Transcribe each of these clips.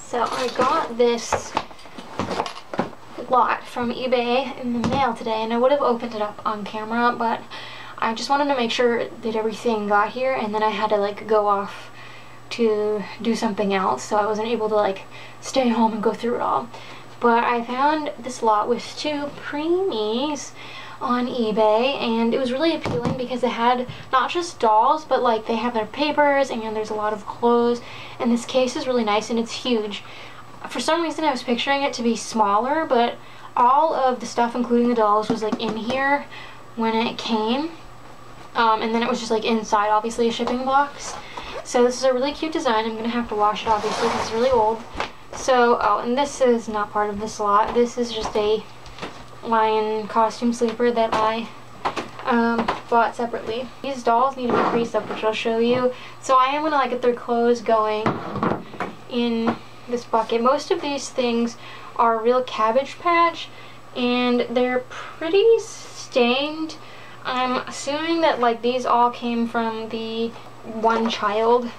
So I got this lot from eBay in the mail today, and I would have opened it up on camera, but I just wanted to make sure that everything got here, and then I had to like go off to do something else, so I wasn't able to like stay home and go through it all. But I found this lot with 2 preemies on eBay, and it was really appealing because it had not just dolls, but like they have their papers, and there's a lot of clothes, and this case is really nice and it's huge. For some reason I was picturing it to be smaller, but all of the stuff, including the dolls, was like in here when it came, and then it was just like inside, obviously, a shipping box. So this is a really cute design. I'm gonna have to wash it, obviously, because it's really old. So, oh, and this is not part of this lot. This is just a lion costume sleeper that I bought separately. These dolls need to be creased up, which I'll show you. So I am gonna like get their clothes going in this bucket. Most of these things are real Cabbage Patch, and they're pretty stained. I'm assuming that like these all came from the one child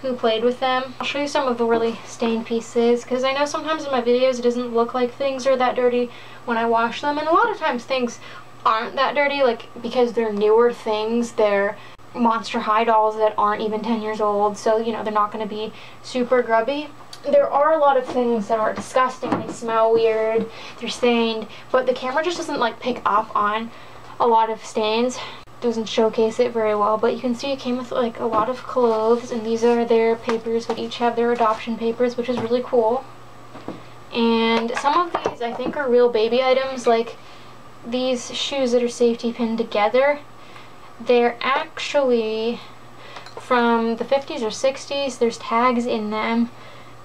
who played with them. I'll show you some of the really stained pieces, because I know sometimes in my videos it doesn't look like things are that dirty when I wash them, and a lot of times things aren't that dirty, like because they're newer things. They're Monster High dolls that aren't even 10 years old, so you know they're not going to be super grubby. There are a lot of things that are disgusting. They smell weird, they're stained, but the camera just doesn't like pick up on a lot of stains. Doesn't showcase it very well, but you can see it came with like a lot of clothes, and these are their papers. We each have their adoption papers, which is really cool. And some of these I think are real baby items, like these shoes that are safety pinned together. They're actually from the 50s or 60s. There's tags in them.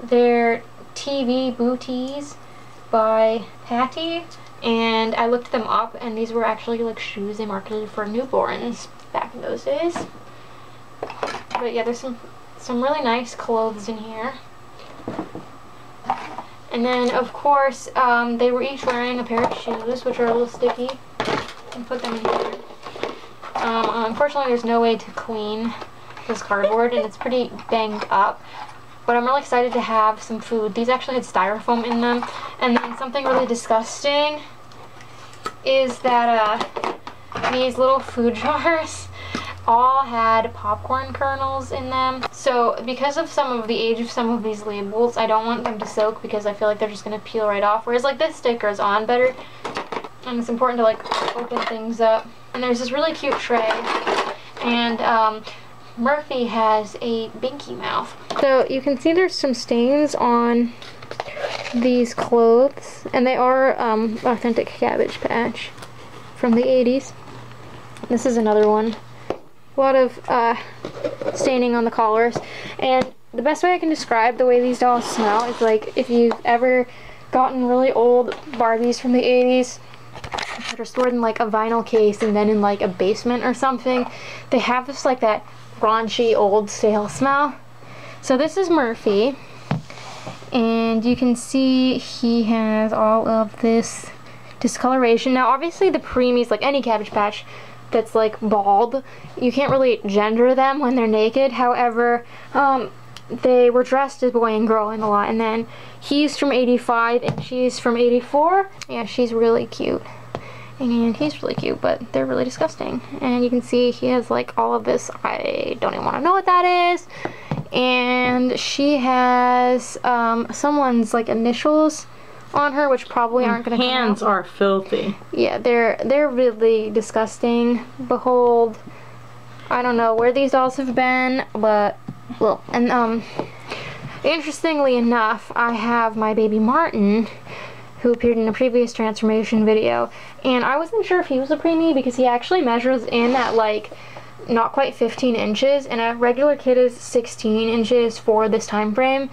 They're TV booties by Patty, and I looked them up, and these were actually like shoes they marketed for newborns back in those days. But yeah, there's some really nice clothes in here. And then of course they were each wearing a pair of shoes, which are a little sticky, and put them in here. Unfortunately there's no way to clean this cardboard, and it's pretty banged up. But I'm really excited to have some food. These actually had styrofoam in them. And then something really disgusting is that these little food jars all had popcorn kernels in them. So because of some of the age of some of these labels, I don't want them to soak, because I feel like they're just going to peel right off. Whereas like this sticker is on better, and it's important to like open things up. And there's this really cute tray, and Murphy has a binky mouth. So you can see there's some stains on these clothes, and they are authentic Cabbage Patch from the 80s. This is another one. A lot of staining on the collars. And the best way I can describe the way these dolls smell is like if you've ever gotten really old Barbies from the 80s that are stored in like a vinyl case and then in like a basement or something. They have this like that raunchy old stale smell. So this is Murphy, and you can see he has all of this discoloration. Now obviously the preemies, like any Cabbage Patch that's like bald, you can't really gender them when they're naked. However, they were dressed as boy and girl in the lot, and then he's from 85 and she's from 84. Yeah, she's really cute. And he's really cute, but they're really disgusting. And you can see he has like all of this, I don't even want to know what that is. And she has someone's like initials on her, which probably aren't going to come out. Hands are filthy. Yeah, they're really disgusting. Behold, I don't know where these dolls have been, but well, and interestingly enough, I have my baby Martin, who appeared in a previous transformation video, and I wasn't sure if he was a preemie because he actually measures in at like not quite 15 inches, and a regular kid is 16 inches for this time frame.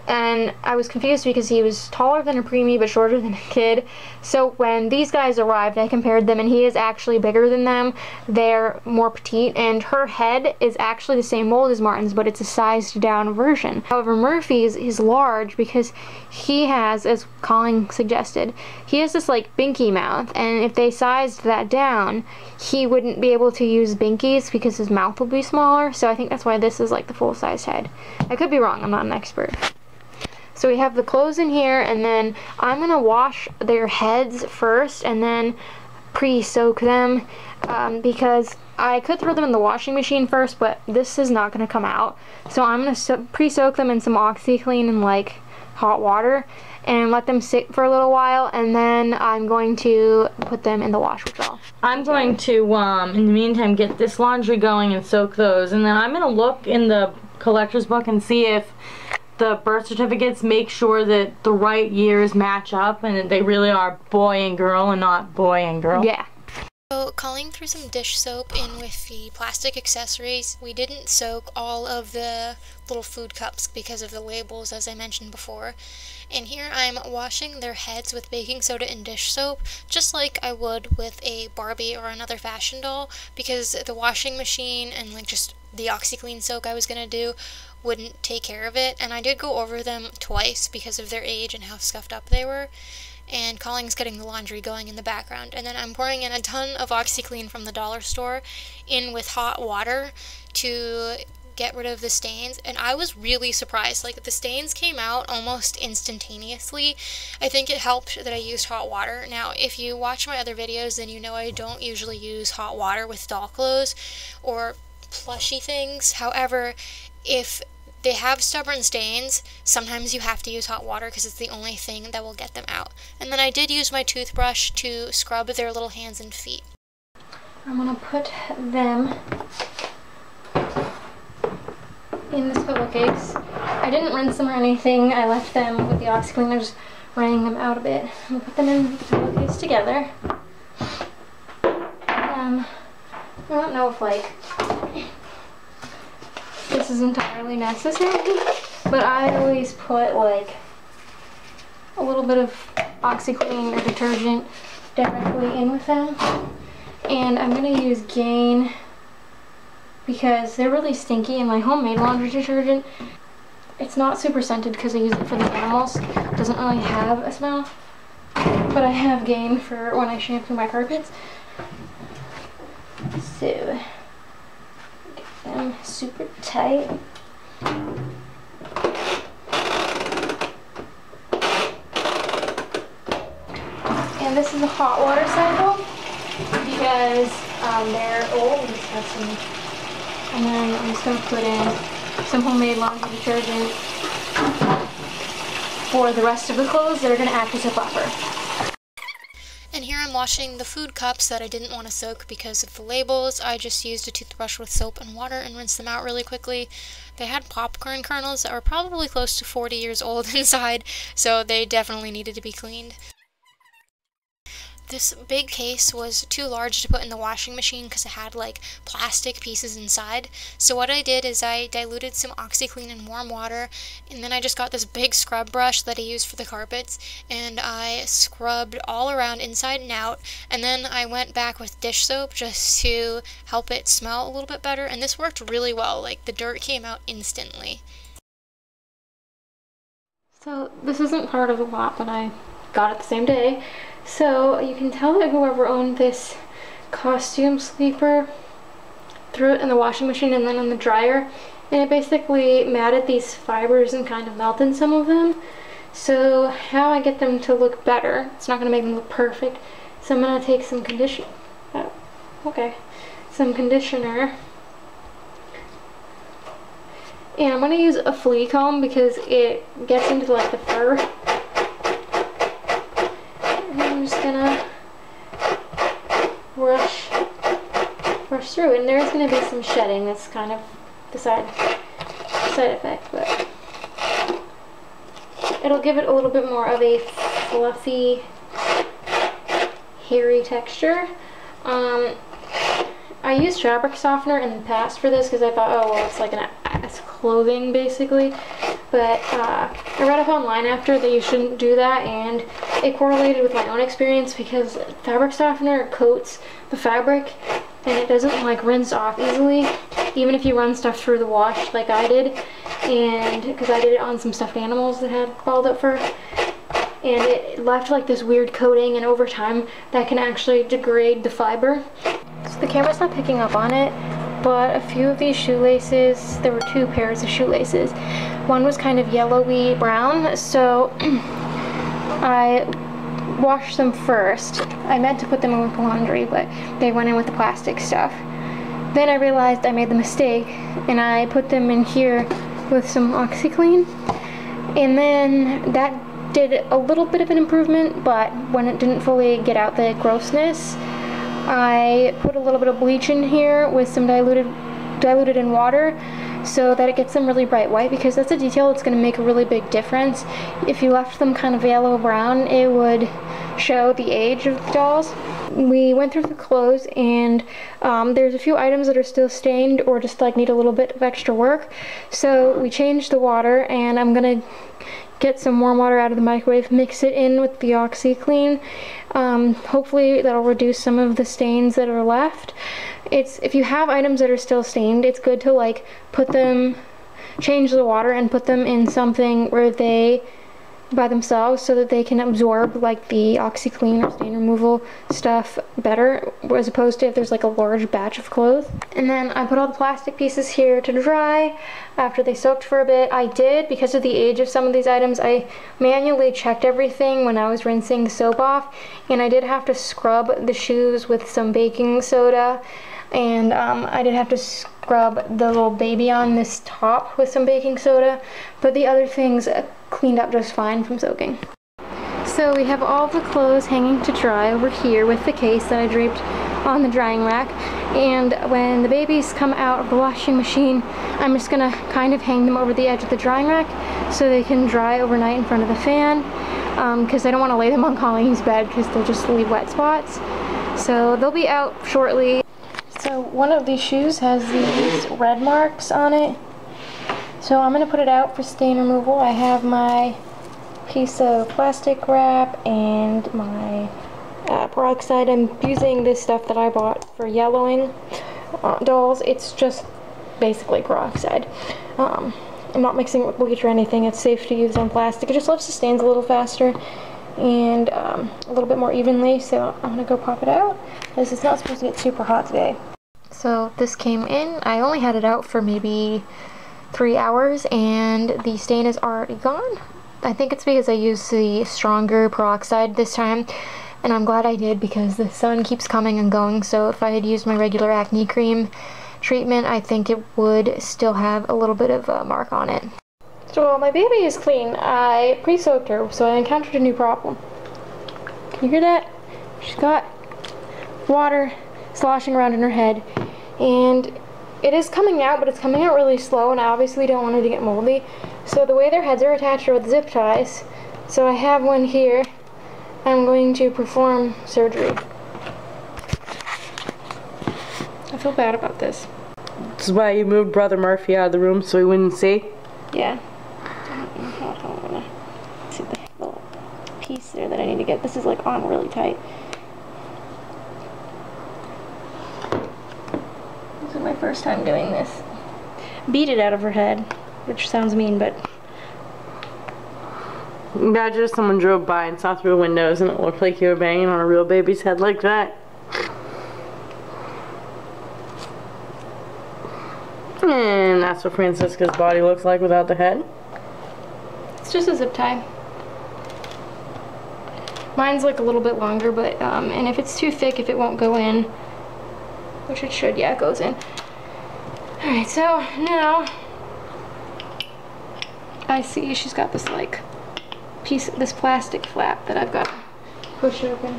And I was confused because he was taller than a preemie but shorter than a kid. So when these guys arrived, I compared them, and he is actually bigger than them. They're more petite, and her head is actually the same mold as Martin's, but it's a sized down version. However, Murphy's is large because he has, as Colin suggested, he has this like binky mouth, and if they sized that down, he wouldn't be able to use binkies because his mouth will be smaller. So I think that's why this is like the full-size head. I could be wrong, I'm not an expert. So we have the clothes in here, and then I'm gonna wash their heads first and then pre-soak them because I could throw them in the washing machine first, but this is not gonna come out. So I'm gonna pre-soak them in some OxiClean and like hot water and let them sit for a little while, and then I'm going to put them in the wash with all. I'm going to, in the meantime, get this laundry going and soak those, and then I'm going to look in the collector's book and see if the birth certificates make sure that the right years match up and that they really are boy and girl and not boy and girl. Yeah. So, Colleen threw some dish soap in with the plastic accessories. We didn't soak all of the little food cups because of the labels, as I mentioned before. And here I'm washing their heads with baking soda and dish soap, just like I would with a Barbie or another fashion doll, because the washing machine and like just the OxiClean soak I was gonna do wouldn't take care of it. And I did go over them twice because of their age and how scuffed up they were. And Colleen's getting the laundry going in the background. And then I'm pouring in a ton of OxiClean from the dollar store in with hot water to get rid of the stains. And I was really surprised. Like, the stains came out almost instantaneously. I think it helped that I used hot water. Now, if you watch my other videos, then you know I don't usually use hot water with doll clothes or plushy things. However, if they have stubborn stains, sometimes you have to use hot water because it's the only thing that will get them out. And then I did use my toothbrush to scrub their little hands and feet. I'm gonna put them in this pillowcase. I didn't rinse them or anything. I left them with the OxiClean. I'm just running them out a bit. I'm gonna put them in the pillowcase together. I don't know if like this is entirely necessary, but I always put like a little bit of OxiClean or detergent directly in with them. And I'm going to use Gain because they're really stinky, and my homemade laundry detergent, it's not super scented because I use it for the animals. It doesn't really have a smell, but I have Gain for when I shampoo my carpets. So them super tight. And this is a hot water cycle because they're old. And then I'm just going to put in some homemade laundry detergent for the rest of the clothes that are going to act as a buffer. And here I'm washing the food cups that I didn't want to soak because of the labels. I just used a toothbrush with soap and water and rinsed them out really quickly. They had popcorn kernels that were probably close to 40 years old inside, so they definitely needed to be cleaned. This big case was too large to put in the washing machine because it had like plastic pieces inside. So what I did is I diluted some OxiClean in warm water, and then I just got this big scrub brush that I used for the carpets, and I scrubbed all around inside and out, and then I went back with dish soap just to help it smell a little bit better, and this worked really well. Like, the dirt came out instantly. So this isn't part of the lot, but I got it the same day. So you can tell that whoever owned this costume sleeper threw it in the washing machine and then in the dryer, and it basically matted these fibers and kind of melted some of them. So how I get them to look better, it's not going to make them look perfect, so I'm going to take some some conditioner, and I'm going to use a flea comb because it gets into like the fur. I'm just gonna brush through, and there's gonna be some shedding. That's kind of the side effect, but it'll give it a little bit more of a fluffy, hairy texture. I used fabric softener in the past for this because I thought, oh well, it's like it's clothing basically. But I read up online after that you shouldn't do that, and it correlated with my own experience because fabric softener coats the fabric and it doesn't like rinse off easily, even if you run stuff through the wash like I did, and because I did it on some stuffed animals that had balled up fur, and it left like this weird coating, and over time that can actually degrade the fiber. So the camera's not picking up on it, but a few of these shoelaces, there were 2 pairs of shoelaces. One was kind of yellowy brown, so I washed them first. I meant to put them in with the laundry, but they went in with the plastic stuff. Then I realized I made the mistake, and I put them in here with some OxiClean, and then that did a little bit of an improvement, but when it didn't fully get out the grossness, I put a little bit of bleach in here with some diluted in water so that it gets them really bright white, because that's a detail that's going to make a really big difference. If you left them kind of yellow brown, it would show the age of the dolls. We went through the clothes, and there's a few items that are still stained or just like need a little bit of extra work, so we changed the water, and I'm gonna get some warm water out of the microwave, mix it in with the OxiClean. Hopefully that'll reduce some of the stains that are left. If you have items that are still stained, it's good to like change the water and put them in something where they by themselves, so that they can absorb like the OxiClean or stain removal stuff better, as opposed to if there's like a large batch of clothes. And then I put all the plastic pieces here to dry after they soaked for a bit. I did, because of the age of some of these items, I manually checked everything when I was rinsing the soap off, and I did have to scrub the shoes with some baking soda, and I did have to scrub the little baby on this top with some baking soda, but the other things cleaned up just fine from soaking. So we have all the clothes hanging to dry over here with the case that I draped on the drying rack, and when the babies come out of the washing machine, I'm just gonna kind of hang them over the edge of the drying rack so they can dry overnight in front of the fan, because I don't want to lay them on Colleen's bed because they'll just leave wet spots. So they'll be out shortly. So one of these shoes has these red marks on it, so I'm going to put it out for stain removal. I have my piece of plastic wrap and my peroxide. I'm using this stuff that I bought for yellowing dolls. It's just basically peroxide. I'm not mixing it with bleach or anything. It's safe to use on plastic. It just lets the stains a little faster and a little bit more evenly, so I'm going to go pop it out because it's not supposed to get super hot today. So this came in. I only had it out for maybe 3 hours and the stain is already gone. I think it's because I used the stronger peroxide this time, and I'm glad I did because the sun keeps coming and going, so if I had used my regular acne cream treatment, I think it would still have a little bit of a mark on it. So while my baby is clean, I pre-soaked her, so I encountered a new problem. Can you hear that? She's got water sloshing around in her head, and it is coming out, but it's coming out really slow, and I obviously don't want her to get moldy. So the way their heads are attached are with zip ties. So I have one here. I'm going to perform surgery. I feel bad about this. This is why you moved Brother Murphy out of the room so he wouldn't see? Yeah. I don't know how I'm gonna see the little piece there that I need to get. This is like on really tight. This is my first time doing this. Beat it out of her head, which sounds mean, but... Imagine if someone drove by and saw through windows and it looked like you were banging on a real baby's head like that. And that's what Francisca's body looks like without the head. It's just a zip tie. Mine's like a little bit longer, but and if it's too thick, if it won't go in, which it should, yeah, it goes in. Alright, so now I see she's got this like piece, this plastic flap that I've got to push open.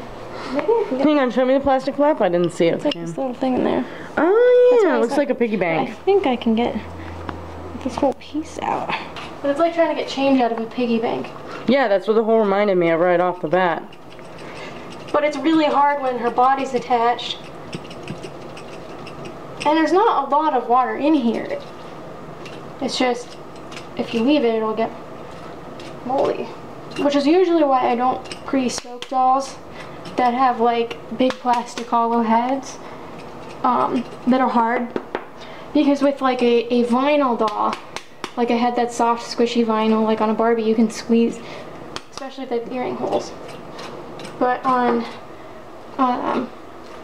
Maybe I can get... Hang on, show me the plastic flap. I didn't see it. It's like this little thing in there. Oh yeah, it looks like a piggy bank. I think I can get this whole piece out. But it's like trying to get change out of a piggy bank. Yeah, that's what the whole reminded me of right off the bat. But it's really hard when her body's attached. And there's not a lot of water in here. It's just, if you leave it, it'll get moldy. Which is usually why I don't pre-soak dolls that have like big plastic hollow heads that are hard. Because with like a vinyl doll, like a head that's soft, squishy vinyl, like on a Barbie, you can squeeze, especially if they have earring holes. But on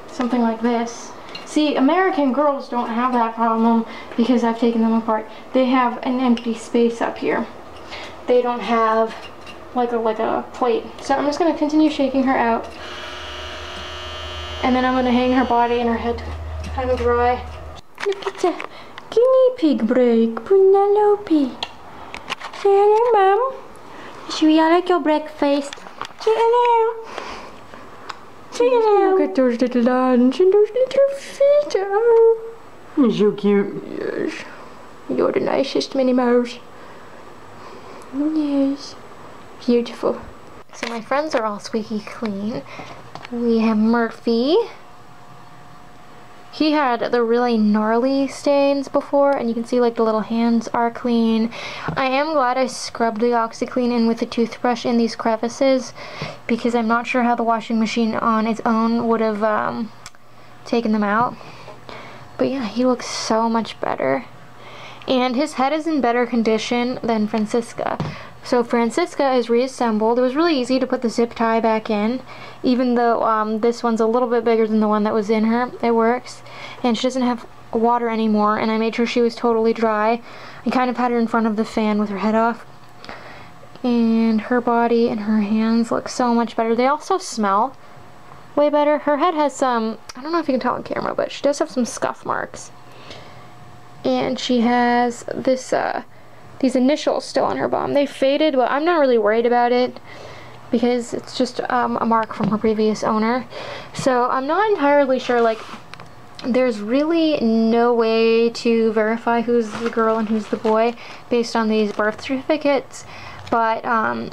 something like this, See, American Girls don't have that problem because I've taken them apart. They have an empty space up here. They don't have like a plate. So I'm just gonna continue shaking her out. And then I'm gonna hang her body and her head kind of dry. Look at the guinea pig break, Penelope. Say hello, Mom. Sweetie, I like your breakfast. Say hello. Say hello. Look at those little hands and those little feet. Oh. You're so cute. Yes. You're the nicest, Minnie Mouse. Yes. Beautiful. So my friends are all squeaky clean. We have Murphy. He had the really gnarly stains before, and you can see like the little hands are clean. I am glad I scrubbed the OxiClean in with the toothbrush in these crevices, because I'm not sure how the washing machine on its own would have taken them out. But yeah, he looks so much better. And his head is in better condition than Francisca. So Francisca is reassembled. It was really easy to put the zip tie back in, even though this one's a little bit bigger than the one that was in her. It works. And she doesn't have water anymore, and I made sure she was totally dry. I kind of had her in front of the fan with her head off. And her body and her hands look so much better. They also smell way better. Her head has some, I don't know if you can tell on camera, but she does have some scuff marks. And she has this, these initials still on her bum. They faded, but I'm not really worried about it because it's just a mark from her previous owner. So I'm not entirely sure, like, there's really no way to verify who's the girl and who's the boy based on these birth certificates, but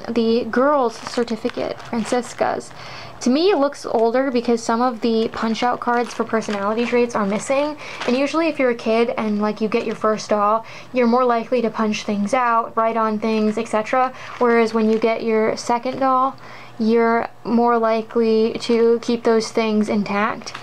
the girl's certificate, Francisca's, to me it looks older because some of the punch-out cards for personality traits are missing, and usually if you're a kid and like you get your first doll, you're more likely to punch things out, write on things, etc. Whereas when you get your second doll, you're more likely to keep those things intact.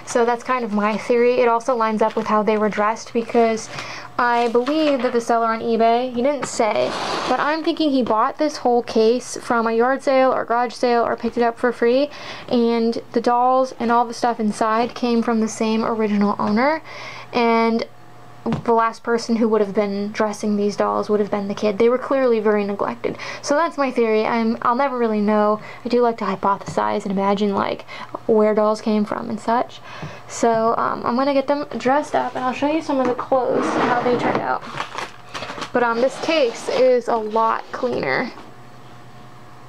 So that's kind of my theory. It also lines up with how they were dressed, because I believe that the seller on eBay, he didn't say, but I'm thinking he bought this whole case from a yard sale or garage sale or picked it up for free, and the dolls and all the stuff inside came from the same original owner, and the last person who would have been dressing these dolls would have been the kid. They were clearly very neglected. So that's my theory. I'll never really know. I do like to hypothesize and imagine like where dolls came from and such. So I'm gonna get them dressed up and I'll show you some of the clothes and how they turned out. But this case is a lot cleaner.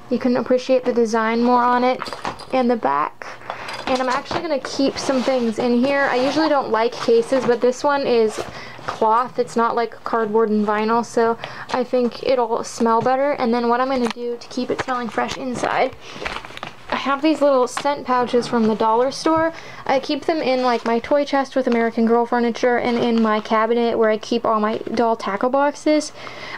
You can appreciate the design more on it and the back. And I'm actually going to keep some things in here. I usually don't like cases, but this one is cloth. It's not like cardboard and vinyl, so I think it'll smell better. And then what I'm going to do to keep it smelling fresh inside, I have these little scent pouches from the dollar store. I keep them in like my toy chest with American Girl furniture and in my cabinet where I keep all my doll tackle boxes.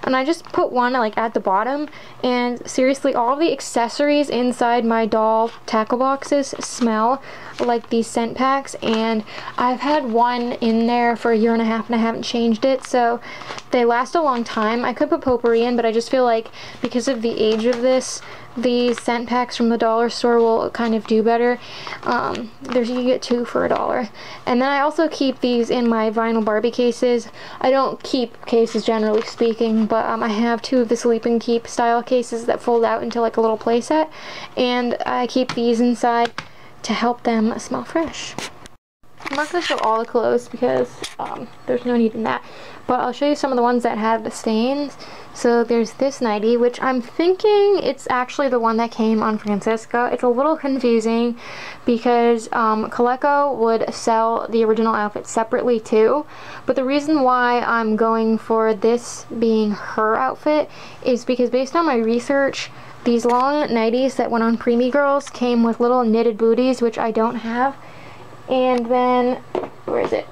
And I just put one like at the bottom, and seriously all the accessories inside my doll tackle boxes smell like these scent packs, and I've had one in there for 1.5 years and I haven't changed it, so they last a long time. I could put potpourri in, but I just feel like because of the age of this, these scent packs from the dollar store will kind of do better. You can get 2 for $1. And then I also keep these in my vinyl Barbie cases. I don't keep cases generally speaking, but I have 2 of the Sleep and Keep style cases that fold out into like a little playset, and I keep these inside to help them smell fresh. I'm not going to show all the clothes because there's no need in that, but I'll show you some of the ones that had the stains. So there's this nightie, which I'm thinking it's actually the one that came on Francisca. It's a little confusing because Coleco would sell the original outfit separately too, but the reason why I'm going for this being her outfit is because based on my research, these long nighties that went on Preemie Girls came with little knitted booties, which I don't have. And then, where is it?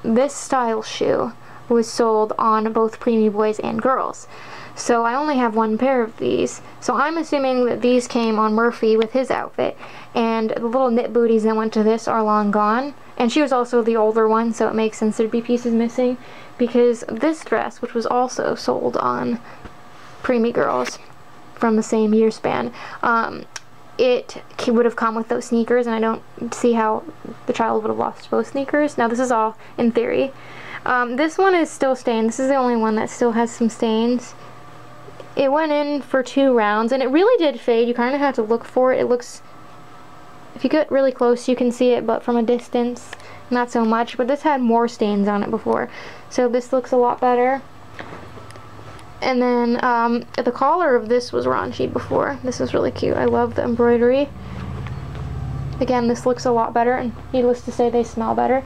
This style shoe was sold on both Preemie boys and girls. So I only have 1 pair of these. So I'm assuming that these came on Murphy with his outfit. And the little knit booties that went to this are long gone. And she was also the older one, so it makes sense there'd be pieces missing. Because this dress, which was also sold on Preemie Girls from the same year span, it would have come with those sneakers, and I don't see how the child would have lost both sneakers. Now this is all in theory. This one is still stained. This is the only one that still has some stains. It went in for 2 rounds, and it really did fade. You kind of have to look for it. It looks, if you get really close, you can see it, but from a distance, not so much. But this had more stains on it before, so this looks a lot better. And then the collar of this was raunchy before. This was really cute. I love the embroidery. Again, this looks a lot better, and needless to say, they smell better.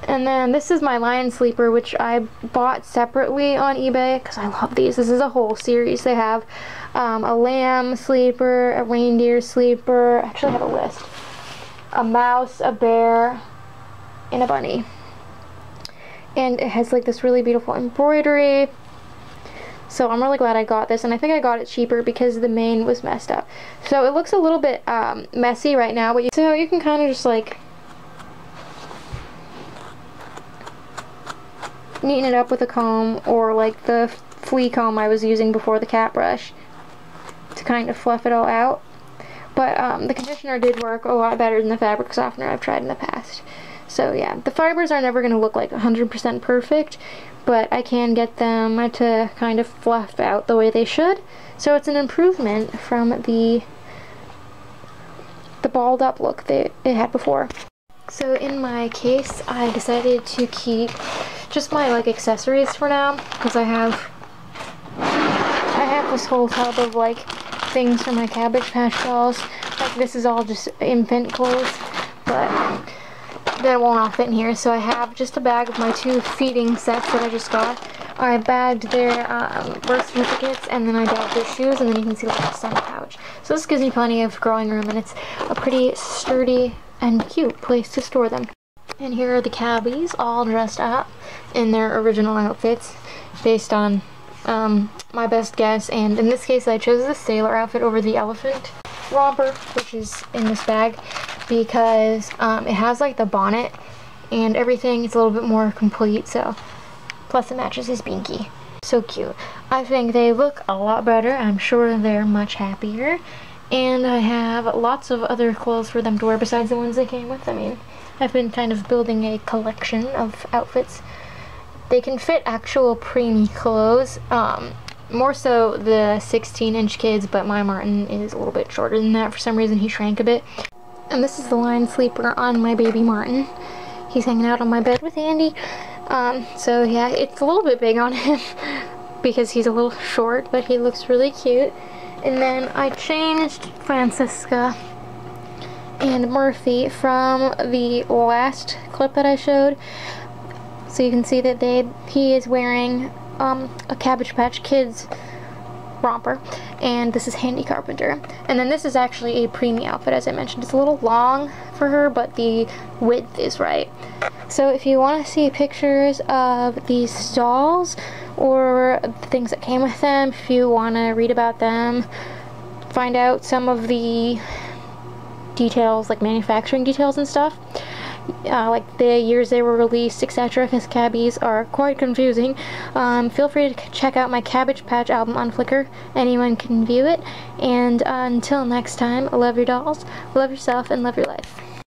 And then this is my lion sleeper, which I bought separately on eBay because I love these. This is a whole series. They have a lamb sleeper, a reindeer sleeper. Actually, I have a list. A mouse, a bear, and a bunny. And it has like this really beautiful embroidery. So I'm really glad I got this, and I think I got it cheaper because the mane was messed up. So it looks a little bit messy right now, but so you can kind of just like neaten it up with a comb, or like the flea comb I was using before, the cat brush, to kind of fluff it all out. But the conditioner did work a lot better than the fabric softener I've tried in the past. So yeah, the fibers are never going to look like 100% perfect, but I can get them to kind of fluff out the way they should. So it's an improvement from the balled up look that it had before. So in my case, I decided to keep just my like accessories for now, because I have this whole tub of like things for my Cabbage Patch dolls. Like this is all just infant clothes, but that won't all fit in here. So I have just a bag of my 2 feeding sets that I just got. I bagged their birth certificates, and then I bagged their shoes, and then you can see like a sun pouch. So this gives me plenty of growing room, and it's a pretty sturdy and cute place to store them. And here are the cabbies all dressed up in their original outfits based on my best guess, and in this case I chose the sailor outfit over the elephant romper, which is in this bag, because it has like the bonnet and everything. It's a little bit more complete, so plus it matches his binky. So cute. I think they look a lot better. I'm sure they're much happier, and I have lots of other clothes for them to wear besides the ones they came with. I mean, I've been kind of building a collection of outfits. They can fit actual preemie clothes, more so the 16-inch kids, but my Martin is a little bit shorter than that. For some reason he shrank a bit. And this is the lion sleeper on my baby Martin. He's hanging out on my bed with Andy. So yeah, it's a little bit big on him because he's a little short, but he looks really cute. And then I changed Francisca and Murphy from the last clip that I showed. So you can see that he is wearing a Cabbage Patch Kids romper, and this is Handy Carpenter. And then this is actually a preemie outfit, as I mentioned. It's a little long for her, but the width is right. So if you want to see pictures of these dolls or the things that came with them, if you want to read about them, find out some of the details, like manufacturing details and stuff, like the years they were released, etc., because cabbies are quite confusing, feel free to check out my Cabbage Patch album on Flickr. Anyone can view it. And until next time, love your dolls, love yourself, and love your life.